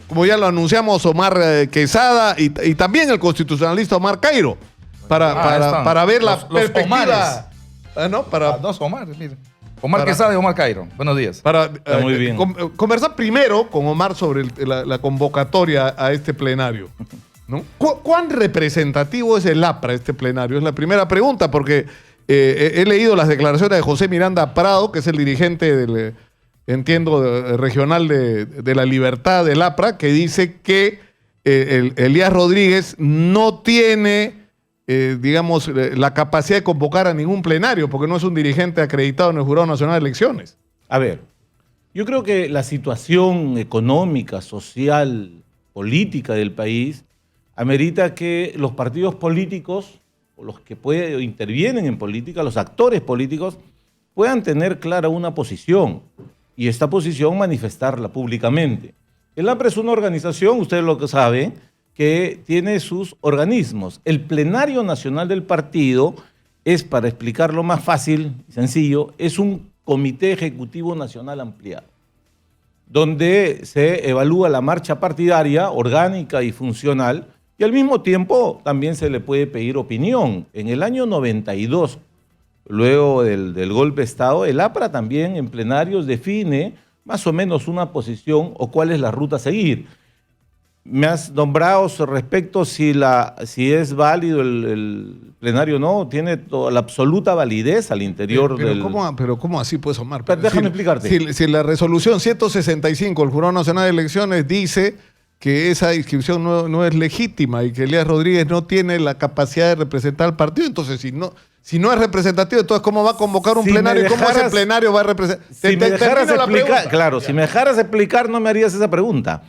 Como ya lo anunciamos, Omar Quesada y también el constitucionalista Omar Cairo, para ver la perspectiva. ¿No? Para dos Omares, mire. Omar Quesada y Omar Cairo. Buenos días. Para muy bien. Conversar primero con Omar sobre la convocatoria a este plenario, ¿no? ¿Cuán representativo es el APRA, este plenario? Es la primera pregunta, porque he leído las declaraciones de José Miranda Prado, que es el dirigente del, regional de la Libertad del APRA, que dice que Elías Rodríguez no tiene, digamos, la capacidad de convocar a ningún plenario, porque no es un dirigente acreditado en el Jurado Nacional de Elecciones. A ver, yo creo que la situación económica, social, política del país amerita que los partidos políticos, o los que intervienen en política, los actores políticos, puedan tener clara una posición, y esta posición manifestarla públicamente. El APRA es una organización, ustedes lo que saben, que tiene sus organismos. El plenario nacional del partido es, para explicarlo más fácil y sencillo, es un comité ejecutivo nacional ampliado, donde se evalúa la marcha partidaria, orgánica y funcional, y al mismo tiempo también se le puede pedir opinión. En el año 92, luego del golpe de Estado, el APRA también en plenarios define más o menos una posición o cuál es la ruta a seguir. Me has nombrado respecto si es válido el plenario o no, tiene toda la absoluta validez al interior del... Pero ¿cómo así, pues, Omar? Déjame explicarte. Si la resolución 165 del Jurado Nacional de Elecciones dice que esa inscripción no es legítima y que Elías Rodríguez no tiene la capacidad de representar al partido, entonces si no es representativo, entonces ¿cómo va a convocar un plenario? ¿Cómo ese plenario va a representar? Si me dejaras explicar, claro, si me dejaras explicar no me harías esa pregunta.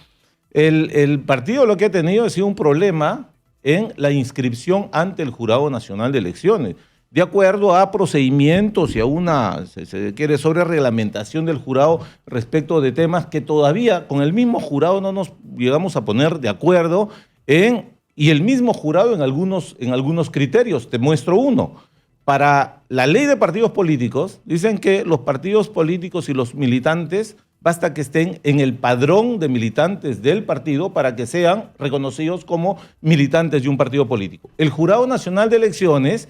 El partido lo que ha tenido ha sido un problema en la inscripción ante el Jurado Nacional de Elecciones. De acuerdo a procedimientos y a una, se quiere, sobre reglamentación del jurado respecto de temas que todavía con el mismo jurado no nos llegamos a poner de acuerdo y el mismo jurado en algunos criterios. Te muestro uno. Para la ley de partidos políticos, dicen que los partidos políticos y los militantes basta que estén en el padrón de militantes del partido para que sean reconocidos como militantes de un partido político. El Jurado Nacional de Elecciones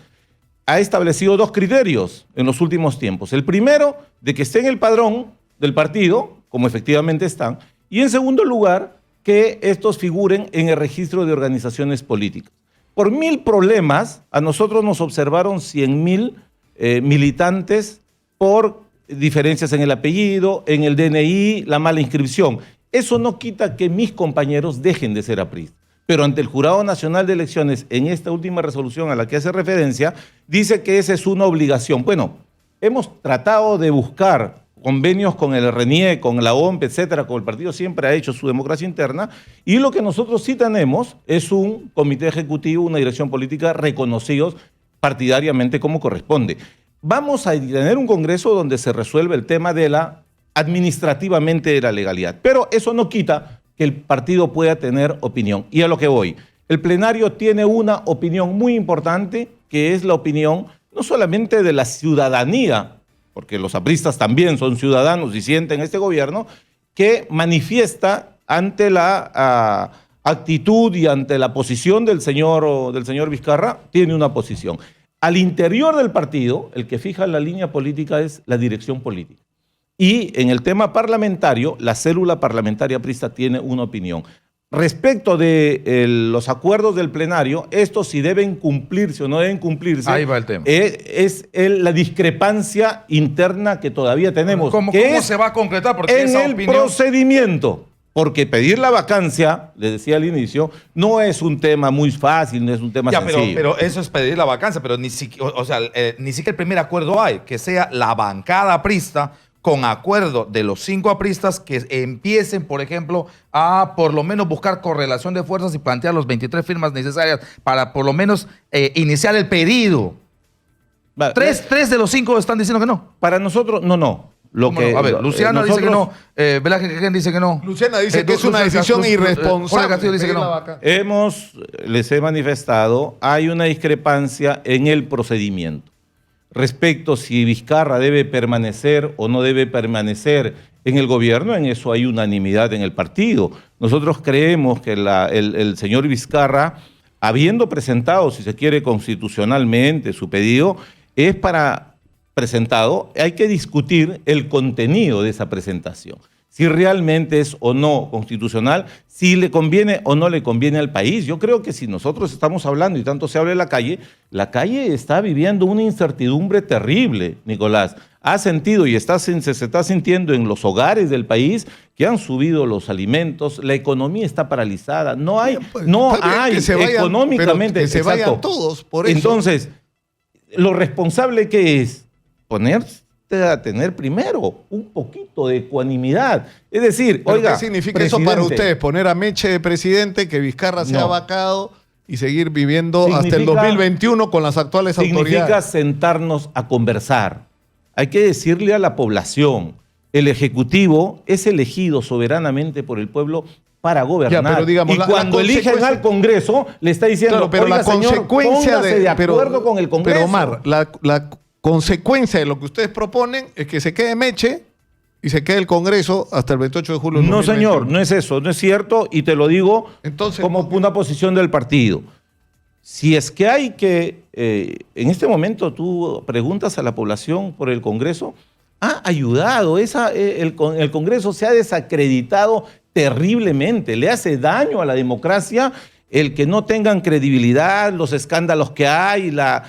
ha establecido dos criterios en los últimos tiempos. El primero, de que esté en el padrón del partido, como efectivamente están, y en segundo lugar, que estos figuren en el registro de organizaciones políticas. Por 1000 problemas, a nosotros nos observaron 100.000 militantes por diferencias en el apellido, en el DNI, la mala inscripción. Eso no quita que mis compañeros dejen de ser apristas. Pero ante el Jurado Nacional de Elecciones, en esta última resolución a la que hace referencia, dice que esa es una obligación. Bueno, hemos tratado de buscar convenios con el RENIE, con la OMP, etcétera, con el partido siempre ha hecho su democracia interna, y lo que nosotros sí tenemos es un comité ejecutivo, una dirección política reconocidos partidariamente como corresponde. Vamos a tener un congreso donde se resuelve el tema administrativamente de la legalidad, pero eso no quita que el partido pueda tener opinión. Y a lo que voy, el plenario tiene una opinión muy importante, que es la opinión no solamente de la ciudadanía, porque los apristas también son ciudadanos y sienten este gobierno, que manifiesta ante la actitud y ante la posición del señor Vizcarra, tiene una posición. Al interior del partido, el que fija la línea política es la dirección política. Y en el tema parlamentario, la célula parlamentaria aprista tiene una opinión. Respecto de los acuerdos del plenario, estos si deben cumplirse o no deben cumplirse, ahí va el tema. Es la discrepancia interna que todavía tenemos. ¿Cómo se va a concretar? Porque en el procedimiento. Porque pedir la vacancia, les decía al inicio, no es un tema muy fácil, no es un tema sencillo. Pero eso es pedir la vacancia, pero ni siquiera el primer acuerdo hay, que sea la bancada aprista con acuerdo de los 5 apristas que empiecen, por ejemplo, a por lo menos buscar correlación de fuerzas y plantear los 23 firmas necesarias para por lo menos iniciar el pedido. Vale. Tres de los 5 están diciendo que no. Para nosotros, no. A ver, Luciana dice que no, Velázquez dice que no. Luciana dice que es una decisión irresponsable. Jorge Castillo dice que no. Les he manifestado, hay una discrepancia en el procedimiento. respecto si Vizcarra debe permanecer o no debe permanecer en el gobierno, en eso hay unanimidad en el partido. Nosotros creemos que el señor Vizcarra, habiendo presentado, si se quiere, constitucionalmente su pedido, es para presentado, hay que discutir el contenido de esa presentación. Si realmente es o no constitucional, si le conviene o no le conviene al país. Yo creo que si nosotros estamos hablando y tanto se habla de la calle está viviendo una incertidumbre terrible, Nicolás. Ha sentido y se está sintiendo en los hogares del país que han subido los alimentos, la economía está paralizada, no hay económicamente. Que se vayan todos, por eso. Entonces, lo responsable que es ponerse a tener primero un poquito de ecuanimidad. Es decir, ¿Pero oiga, qué significa presidente, eso para ustedes? ¿Poner a Meche de presidente, que Vizcarra sea No. vacado y seguir viviendo hasta el Significa- 2021 con las actuales significa autoridades? sentarnos a conversar. Hay que decirle a la población, el Ejecutivo es elegido soberanamente por el pueblo para gobernar. Ya, pero digamos, y la cuando eligen consecuencia- al Congreso, le está diciendo, Claro, pero oiga, la señor, consecuencia póngase de acuerdo con el Congreso. Pero Omar, la consecuencia de lo que ustedes proponen es que se quede Meche y se quede el Congreso hasta el 28 de julio del No, 2021. señor, no es eso, no es cierto, y te lo digo Entonces, como una posición del partido. Si es que hay que, en este momento tú preguntas a la población por el Congreso, ha ayudado, el Congreso se ha desacreditado terriblemente, le hace daño a la democracia el que no tengan credibilidad, los escándalos que hay, la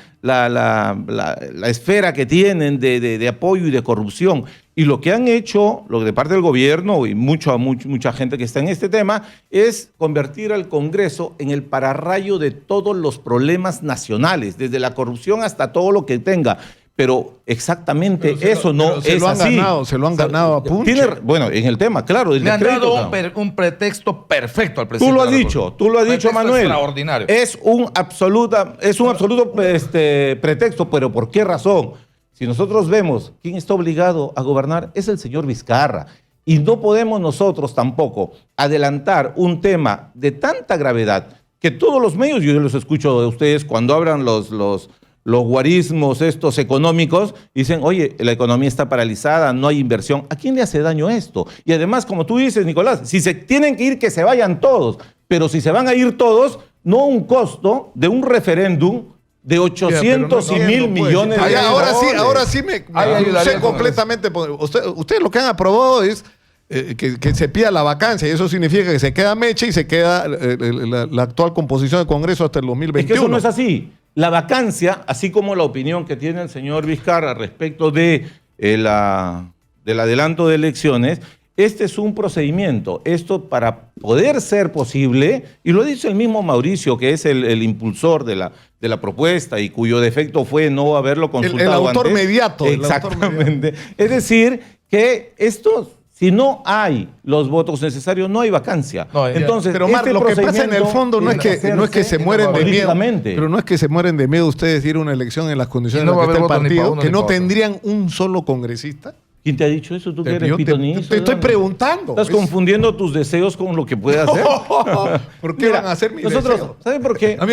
esfera que tienen de apoyo y de corrupción. Y lo que han hecho, lo de parte del gobierno y mucha gente que está en este tema, es convertir al Congreso en el pararrayo de todos los problemas nacionales, desde la corrupción hasta todo lo que tenga. Pero exactamente eso no es así. Se lo han ganado a punch. Bueno, en el tema, claro, del Le han decreto, dado claro. un pretexto perfecto al Tú presidente. lo has de la dicho, República. tú lo has dicho, Pretexto Manuel. extraordinario. Es un absoluto pretexto, pero ¿por qué razón? Si nosotros vemos quién está obligado a gobernar, es el señor Vizcarra. Y no podemos nosotros tampoco adelantar un tema de tanta gravedad que todos los medios, yo los escucho de ustedes cuando hablan los guarismos estos económicos, dicen, oye, la economía está paralizada, no hay inversión. ¿A quién le hace daño esto? Y además, como tú dices, Nicolás, si se tienen que ir, que se vayan todos. Pero si se van a ir todos, no un costo de un referéndum de 800 y 1.000 millones de dólares. Ahora sí me ayudaría sé con completamente. Ustedes lo que han aprobado es que se pida la vacancia, y eso significa que se queda Meche y se queda la actual composición del Congreso hasta el 2021. Es que eso no es así. La vacancia, así como la opinión que tiene el señor Vizcarra respecto del adelanto de elecciones, este es un procedimiento. Esto para poder ser posible, y lo dice el mismo Mauricio, que es el impulsor de la propuesta y cuyo defecto fue no haberlo consultado el autor antes. mediato. Exactamente. Es decir, que esto, si no hay los votos necesarios, no hay vacancia. No, Entonces, Pero Omar, lo que pasa en el fondo no es que se mueren de miedo. políticamente. Pero no es que se mueren de miedo ustedes ir a una elección en las condiciones Y no en las que va a está el haber voto ni partido, pa' uno que ni no pa' otro. tendrían un solo congresista. ¿Quién te ha dicho eso? ¿Tú que eres Yo pitonizo? te estoy preguntando. Estás confundiendo tus deseos con lo que puede hacer. ¿Por qué Mira, van a hacer mis nosotros, deseos? ¿saben por qué? A mí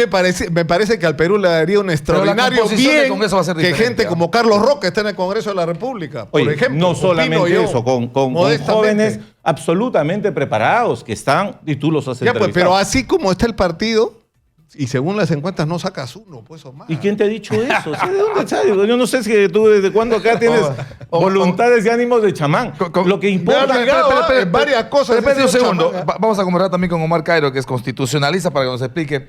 me parece que al Perú le daría un extraordinario composición del bien Congreso va a ser que diferente, gente ¿ah? como Carlos Roca esté en el Congreso de la República. Por Oye, ejemplo, no opino solamente yo, eso, con modestamente. jóvenes absolutamente preparados que están, y tú los has Ya, pues, entrevistado. pero así como está el partido, y según las encuestas no sacas uno, pues Omar. ¿Y quién te ha dicho eso? O sea, ¿de dónde sabes? Yo no sé si tú desde cuándo acá tienes voluntades y ánimos de chamán. Lo que importa... Me ha ligado, varias cosas. Espérate un he sido segundo. chamán. Vamos a conversar también con Omar Cairo, que es constitucionalista, para que nos explique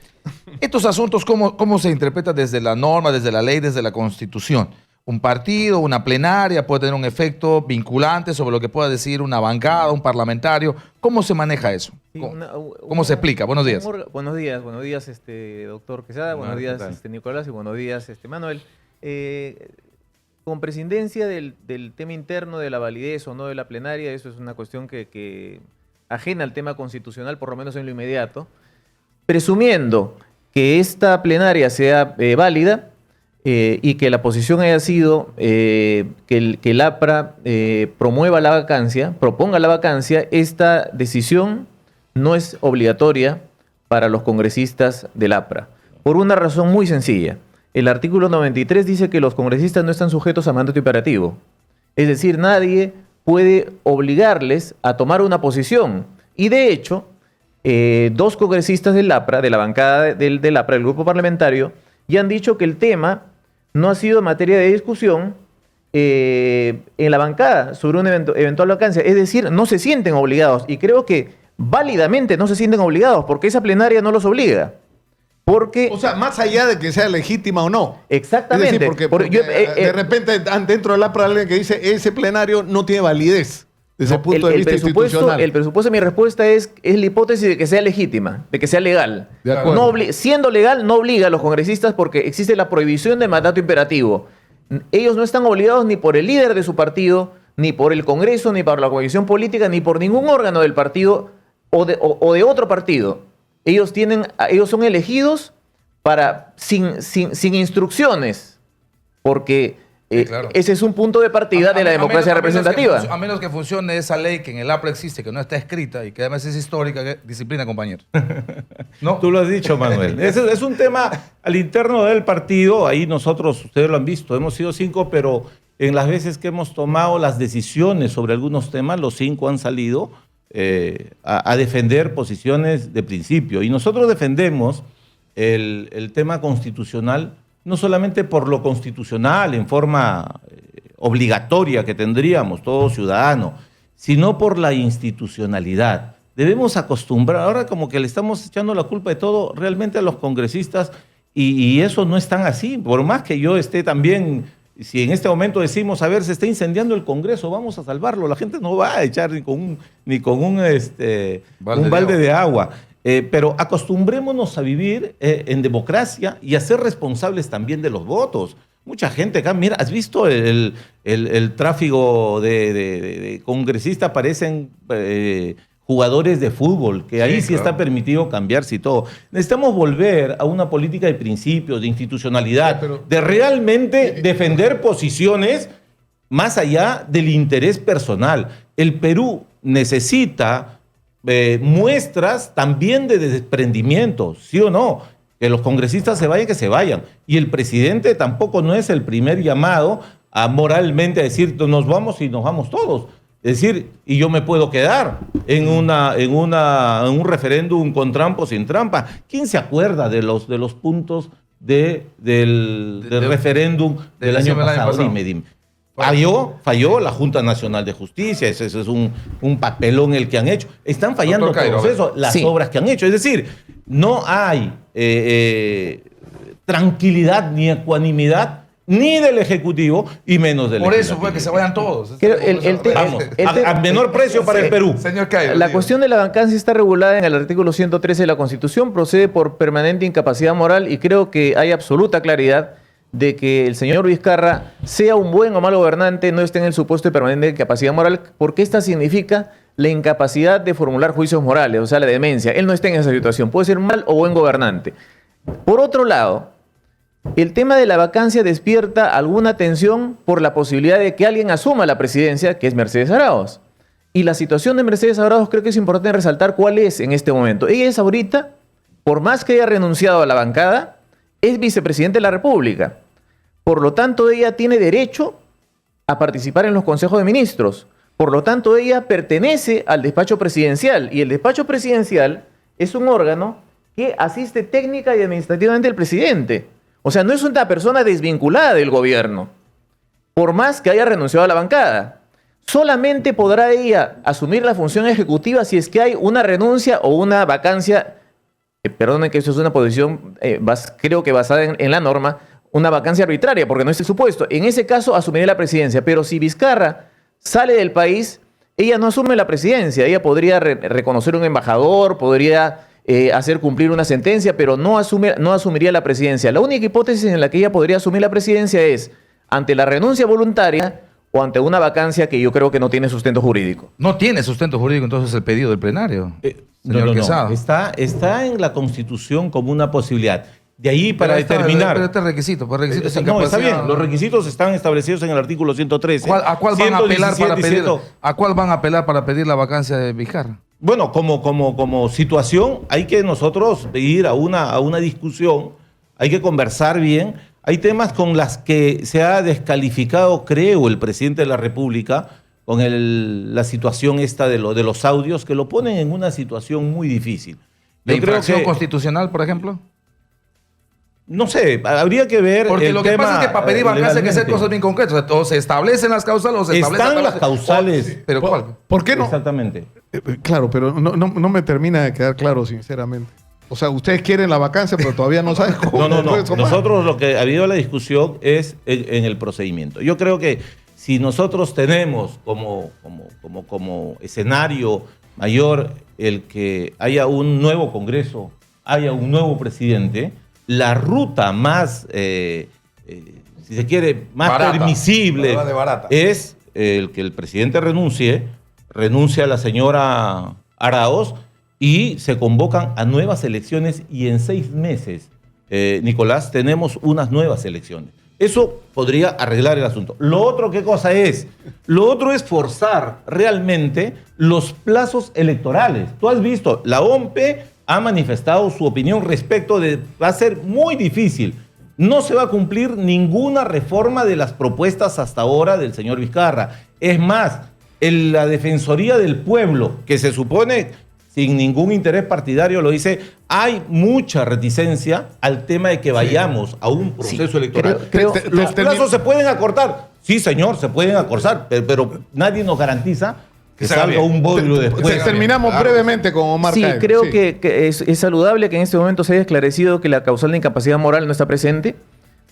estos asuntos, cómo se interpreta desde la norma, desde la ley, desde la Constitución. Un partido, una plenaria puede tener un efecto vinculante sobre lo que pueda decir una bancada, un parlamentario. ¿Cómo se maneja eso? Sí, ¿Cómo se explica? Buenos días. Buenos días, doctor Quesada, buenos ¿qué días, tal? Nicolás, y buenos días, Manuel. Con presidencia del tema interno de la validez o no de la plenaria, eso es una cuestión que ajena al tema constitucional, por lo menos en lo inmediato. Presumiendo que esta plenaria sea válida, y que la posición haya sido que el APRA proponga la vacancia, esta decisión no es obligatoria para los congresistas del APRA, por una razón muy sencilla. el artículo 93 dice que los congresistas no están sujetos a mandato imperativo. Es decir, nadie puede obligarles a tomar una posición. Y de hecho, dos congresistas del APRA, de la bancada del APRA, del grupo parlamentario, ya han dicho que el tema no ha sido materia de discusión en la bancada sobre una eventual vacancia. Es decir, no se sienten obligados. Y creo que válidamente no se sienten obligados porque esa plenaria no los obliga. Porque, o sea, más allá de que sea legítima o no. Exactamente. Es decir, porque de repente dentro del APRA alguien que dice ese plenario no tiene validez desde el punto de vista institucional. El presupuesto, mi respuesta es la hipótesis de que sea legítima, de que sea legal. De acuerdo. Siendo legal, no obliga a los congresistas porque existe la prohibición del mandato imperativo. Ellos no están obligados ni por el líder de su partido, ni por el Congreso, ni por la coalición política, ni por ningún órgano del partido o de otro partido. Ellos son elegidos sin instrucciones, porque Sí, claro. ese es un punto de partida de la democracia representativa. A menos que funcione esa ley que en el APRA existe, que no está escrita y que además es histórica, disciplina, compañero. ¿No? Tú lo has dicho, Manuel. Es un tema al interno del partido. Ahí nosotros, ustedes lo han visto, hemos sido 5, pero en las veces que hemos tomado las decisiones sobre algunos temas, los 5 han salido a defender posiciones de principio. Y nosotros defendemos el tema constitucional no solamente por lo constitucional en forma obligatoria que tendríamos todo ciudadano, sino por la institucionalidad. Debemos acostumbrar, ahora como que le estamos echando la culpa de todo realmente a los congresistas y eso no es tan así. Por más que yo esté también, si en este momento decimos, a ver, se está incendiando el Congreso, vamos a salvarlo, la gente no va a echar ni con un balde de agua. Pero acostumbrémonos a vivir en democracia y a ser responsables también de los votos. Mucha gente acá, mira, ¿has visto el tráfico de congresistas? Parecen jugadores de fútbol, que ahí sí claro, está permitido cambiarse y todo. Necesitamos volver a una política de principios, de institucionalidad, de realmente defender posiciones más allá del interés personal. El Perú necesita muestras también de desprendimiento, ¿sí o no? Que los congresistas se vayan, que se vayan. Y el presidente tampoco no es el primer llamado a moralmente a decir nos vamos y nos vamos todos. Es decir, y yo me puedo quedar en un referéndum con trampa o sin trampa. ¿Quién se acuerda de los puntos del referéndum del año pasado? Dime. Falló la Junta Nacional de Justicia, ese es un papelón el que han hecho. Están fallando todos eso, las obras que han hecho. Es decir, no hay tranquilidad ni ecuanimidad ni del Ejecutivo y menos del Por Legislativo. eso fue que se vayan todos. A menor precio para el Perú. Señor Cairo, la cuestión de la vacancia está regulada en el artículo 113 de la Constitución, procede por permanente incapacidad moral y creo que hay absoluta claridad de que el señor Vizcarra, sea un buen o mal gobernante, no esté en el supuesto de permanente incapacidad moral, porque esta significa la incapacidad de formular juicios morales, o sea, la demencia. Él no está en esa situación, puede ser mal o buen gobernante. Por otro lado, el tema de la vacancia despierta alguna tensión por la posibilidad de que alguien asuma la presidencia, que es Mercedes Arauz. Y la situación de Mercedes Arauz creo que es importante resaltar cuál es en este momento. Ella es ahorita, por más que haya renunciado a la bancada, es vicepresidente de la República. Por lo tanto, ella tiene derecho a participar en los consejos de ministros. Por lo tanto, ella pertenece al despacho presidencial. Y el despacho presidencial es un órgano que asiste técnica y administrativamente al presidente. O sea, no es una persona desvinculada del gobierno, por más que haya renunciado a la bancada. Solamente podrá ella asumir la función ejecutiva si es que hay una renuncia o una vacancia, perdonen que eso es una posición, creo que basada en la norma, una vacancia arbitraria, porque no es el supuesto. En ese caso asumiría la presidencia, pero si Vizcarra sale del país, ella no asume la presidencia. Ella podría reconocer un embajador, podría hacer cumplir una sentencia, pero no asumiría la presidencia. La única hipótesis en la que ella podría asumir la presidencia es ante la renuncia voluntaria o ante una vacancia que yo creo que no tiene sustento jurídico. No tiene sustento jurídico entonces el pedido del plenario. No. Está en la Constitución como una posibilidad. De ahí para determinar. Pero este requisito, no, está bien. Los requisitos están establecidos en el artículo 113. ¿A cuál van a apelar para pedir la vacancia de Vizcarra? Bueno, como situación, hay que nosotros ir a una discusión, hay que conversar bien, Hay temas con las que se ha descalificado, creo, el presidente de la República con la situación esta de los audios, que lo ponen en una situación muy difícil. ¿De Yo creo infracción que, constitucional, por ejemplo? no sé, habría que ver. Porque el lo que tema, pasa es que para pedir vacancia hay que hacer legalmente. cosas bien concretas. O se establecen las causales o se establecen... Están las causales. ¿Pero cuál? ¿Por qué no? Exactamente. Claro, pero no me termina de quedar claro, sinceramente. O sea, ustedes quieren la vacancia, pero todavía no saben cómo. No. puede tomar. Nosotros lo que ha habido la discusión es en el procedimiento. Yo creo que si nosotros tenemos como escenario mayor el que haya un nuevo Congreso, haya un nuevo presidente, la ruta más, si se quiere, más Barata. permisible Hablaba de barata. es el que el presidente renuncie a la señora Araoz y se convocan a nuevas elecciones y en 6 meses, Nicolás, tenemos unas nuevas elecciones. Eso podría arreglar el asunto. Lo otro, ¿qué cosa es? Lo otro es forzar realmente los plazos electorales. Tú has visto, la OMPE ha manifestado su opinión respecto de va a ser muy difícil. No se va a cumplir ninguna reforma de las propuestas hasta ahora del señor Vizcarra. Es más, la Defensoría del Pueblo, que se supone sin ningún interés partidario, lo dice, hay mucha reticencia al tema de que vayamos a un proceso electoral. Los plazos se pueden acortar. Sí, señor, se pueden acortar, pero nadie nos garantiza que se haga salga bien. un bodrio después. Terminamos Claro. brevemente con Omar Sí, Caen. creo Sí. que es saludable que en este momento se haya esclarecido que la causal de incapacidad moral no está presente.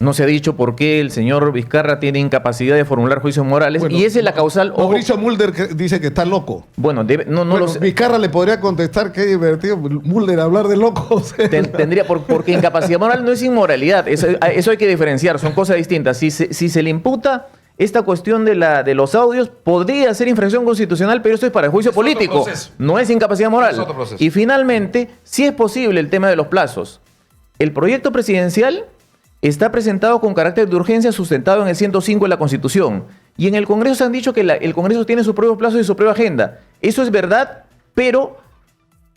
No se ha dicho por qué el señor Vizcarra tiene incapacidad de formular juicios morales. Bueno, y esa es la causal. Ojo, Mauricio Mulder dice que está loco. bueno, no Bueno, lo sé. Vizcarra le podría contestar, qué divertido, Mulder, hablar de locos. Tendría, porque incapacidad moral no es inmoralidad. Eso hay que diferenciar, son cosas distintas. Si se le imputa esta cuestión de los audios, podría ser infracción constitucional, pero esto es para el juicio Es otro político. proceso. No es incapacidad moral. Es otro proceso. Y finalmente, sí es posible el tema de los plazos. El proyecto presidencial está presentado con carácter de urgencia sustentado en el 105 de la Constitución. Y en el Congreso se han dicho que el Congreso tiene sus propios plazos y su propia agenda. Eso es verdad, pero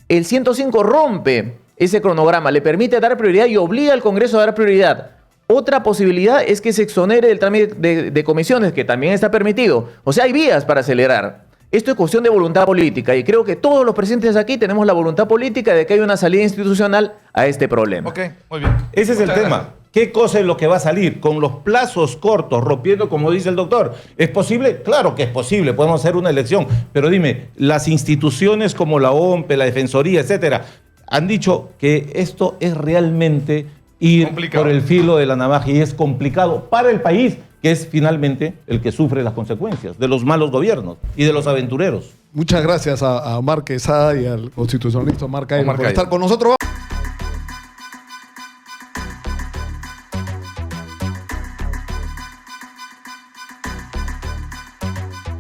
el 105 rompe ese cronograma, le permite dar prioridad y obliga al Congreso a dar prioridad. Otra posibilidad es que se exonere del trámite de comisiones, que también está permitido. O sea, hay vías para acelerar. Esto es cuestión de voluntad política y creo que todos los presentes aquí tenemos la voluntad política de que haya una salida institucional a este problema. Ok, muy bien. Ese es el Muchas tema. gracias. ¿Qué cosa es lo que va a salir? Con los plazos cortos, rompiendo, como dice el doctor. ¿Es posible? Claro que es posible, podemos hacer una elección. Pero dime, las instituciones como la OMPE, la Defensoría, etcétera, han dicho que esto es realmente ir Complicado. por el filo de la navaja y es complicado para el país, que es finalmente el que sufre las consecuencias de los malos gobiernos y de los aventureros. Muchas gracias a Omar Quesada y al constitucionalista Omar Caen Omar por Caen. estar con nosotros.